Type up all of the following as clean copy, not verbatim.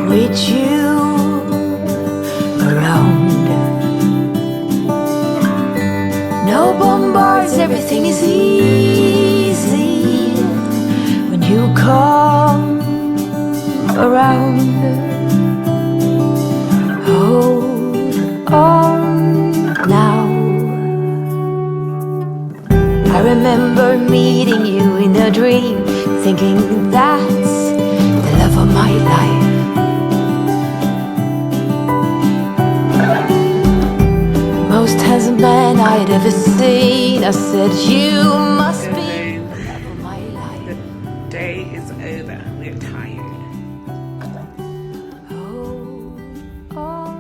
with you around. No bombards, everything is easy when you come around. Hold on now. I remember meeting you in a dream, thinking that's the love of my life. Most handsome man I'd ever seen. I said, you must be the love of my life. The day is over. We're tired. Hold on.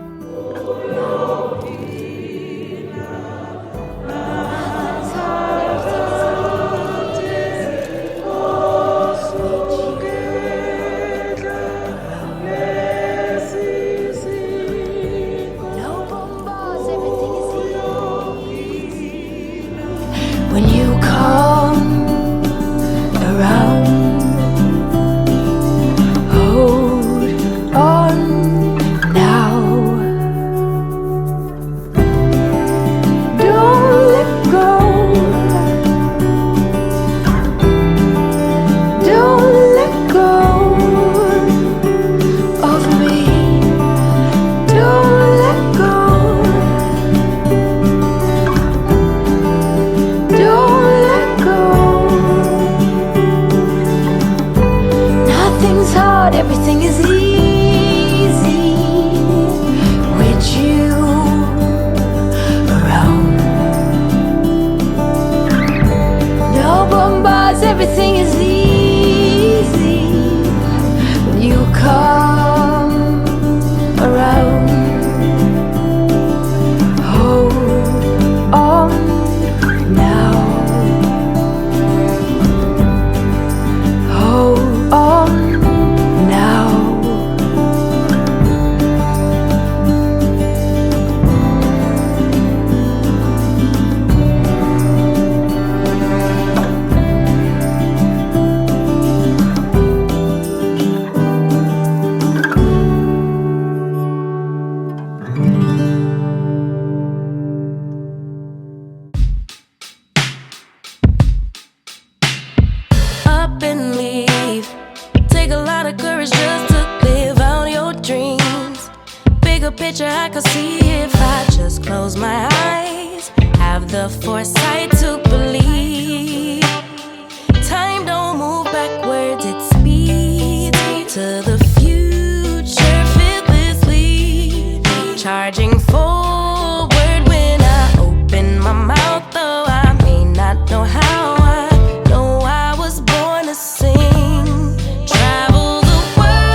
When you come around, hold on now. Don't let go. Don't let go of me. Don't let go. Don't let go. Nothing's hard, everything is easy with you around. No bombards, everything is easy when you come around. Hold on now. Hold on now. Up and leave. Take a lot of courage just to live out your dreams. Bigger picture I could see if I just close my eyes. Have the foresight to believe. Time don't move backwards, it speeds to the future fearlessly. Charging forward when I open my mouth, though I may not know how. I know I was born to sing. Travel the world,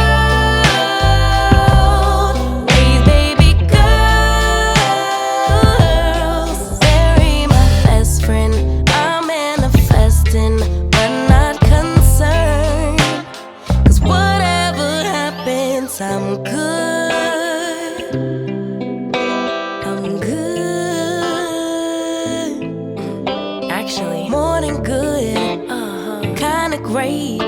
raise baby girls, marry my best friend. I'm manifesting, but not concerned. 'Cause whatever happens, I'm good. I'm good. Actually, more than good. Kinda great.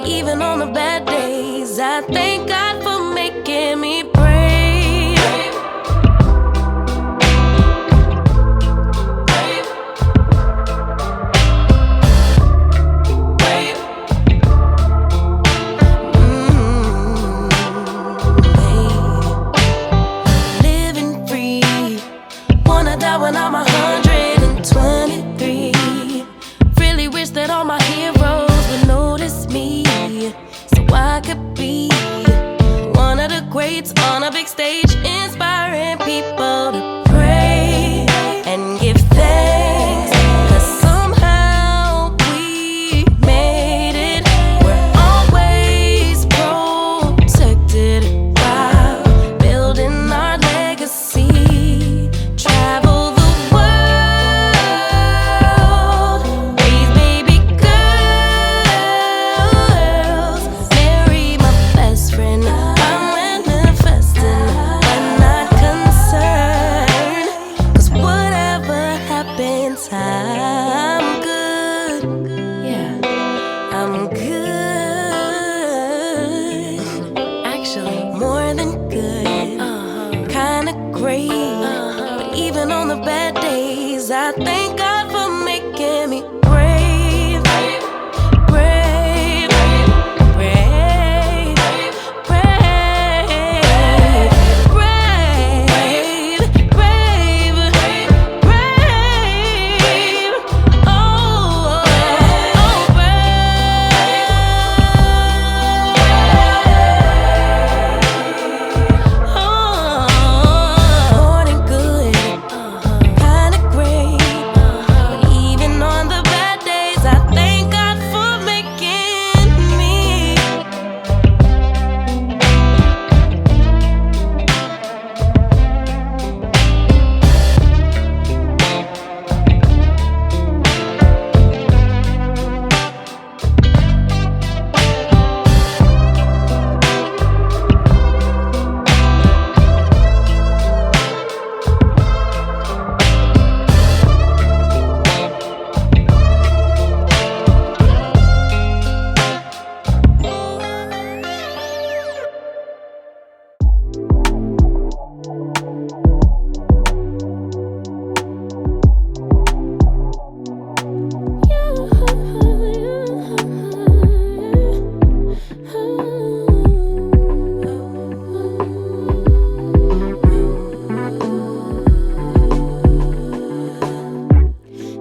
Even on the bad days, I thank God for making me brave. Living free. Wanna die when I'm 123. Really wish that all my heroes would notice me, so I could be one of the greats on a big stage, inspiring people to pray and give thanks. 'Cause somehow we made it. We're always protected while building our legacy. Travel the world, raise baby girls, marry my best friend. I'm manifesting, but not concerned. more than good, kinda great. But even on the bad days, I thank God for making me brave, brave, brave, brave, brave, brave, brave. Oh, more than good, kinda great. But even on the bad days, I thank God for making me.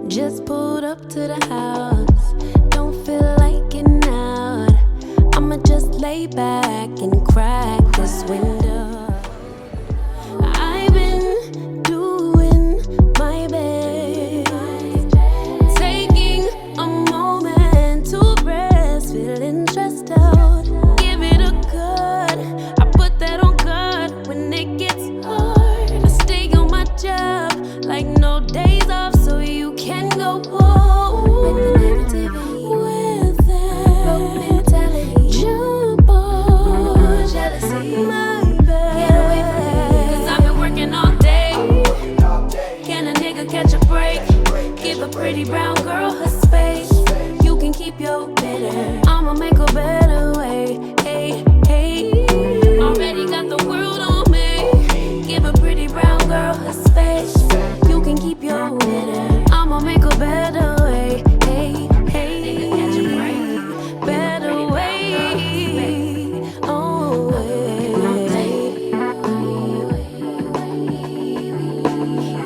Just pulled up to the house, don't feel like getting out. I'ma just lay back and crack this window. I've been doing my best, taking a moment to rest, feeling stressed out. Give it a good, I put that on God when it gets hard. I stay on my job like no days off, so you can go home with the negativity, with that broke mentality. Jump on jealousy, my bad. Get away from me, 'cause I've been working all day. Can a nigga catch a break? Give a pretty brown girl her space. You can keep your bitter, I'ma make a better way. Hey, hey, already got the world on me. Give a pretty brown girl her space. You can keep your bitter, I'ma make a better way. Hey, hey, better way. Oh,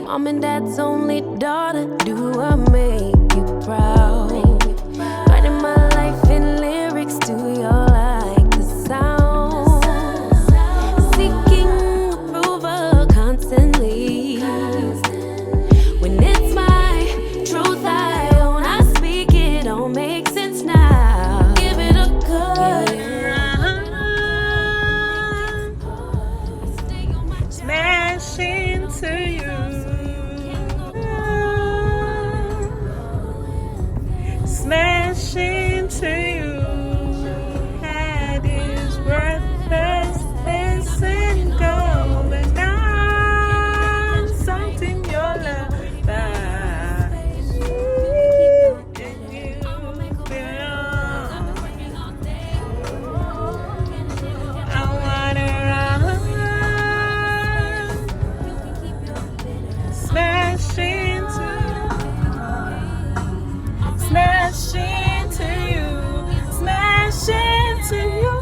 Mom and Dad's only daughter, do I make you proud? Writing my life in lyrics, do you like the sound? Seeking approval constantly. When it's my truth I own, I speak it, don't make sense now. Give it a good. Smash into you. Smash into you. Head is worthless, and gold, and I'm something your love. And you I wanna run, smash into you, smash into you.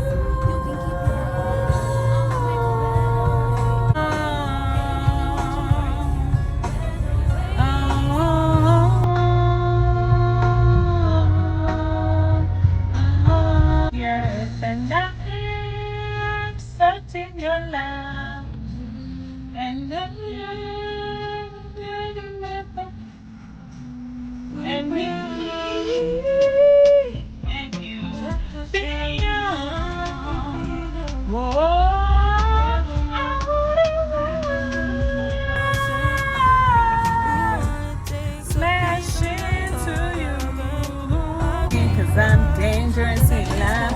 Yes, and I'm certain your love, and and me, and you, smash into you, 'cause I'm dangerous in love.